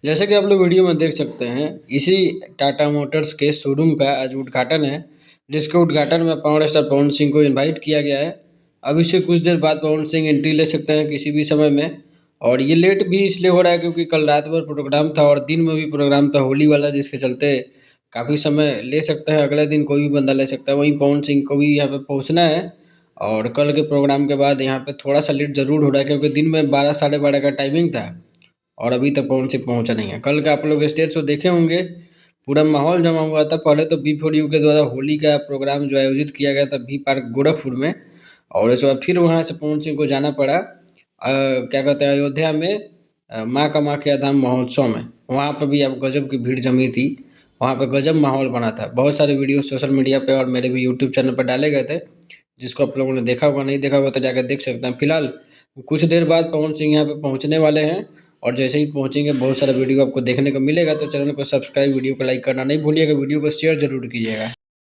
जैसे कि आप लोग वीडियो में देख सकते हैं, इसी टाटा मोटर्स के शोरूम का आज उद्घाटन है, जिसके उद्घाटन में पावर स्टार पवन सिंह को इनवाइट किया गया है। अभी से कुछ देर बाद पवन सिंह एंट्री ले सकते हैं किसी भी समय में। और ये लेट भी इसलिए हो रहा है क्योंकि कल रात भर प्रोग्राम था और दिन में भी प्रोग्राम था होली वाला, जिसके चलते काफ़ी समय ले सकते हैं। अगले दिन कोई भी बंदा ले सकता है। वहीं पवन सिंह को भी यहाँ पे पहुँचना है और कल के प्रोग्राम के बाद यहाँ पे थोड़ा सा लेट ज़रूर हो रहा है क्योंकि दिन में 12 साढ़े 12 का टाइमिंग था और अभी तक पवन सिंह पहुंचा नहीं है। कल का आप लोग स्टेज शो देखे होंगे, पूरा माहौल जमा हुआ था। पहले तो बी4U के द्वारा होली का प्रोग्राम जो आयोजित किया गया था बी पार्क गोरखपुर में, और इसके बाद फिर वहाँ से पवन सिंह को जाना पड़ा क्या कहते हैं अयोध्या में माँ कामाख्या धाम महोत्सव में। वहाँ पर भी अब गजब की भीड़ जमी थी, वहाँ पे गजब माहौल बना था। बहुत सारे वीडियो सोशल मीडिया पे और मेरे भी यूट्यूब चैनल पर डाले गए थे, जिसको आप लोगों ने देखा होगा, नहीं देखा होगा तो जाकर देख सकते हैं। फिलहाल कुछ देर बाद पवन सिंह यहाँ पे पहुँचने वाले हैं और जैसे ही पहुँचेंगे बहुत सारा वीडियो आपको देखने को मिलेगा। तो चैनल को सब्सक्राइब, वीडियो को लाइक करना नहीं भूलिएगा, वीडियो को शेयर जरूर कीजिएगा।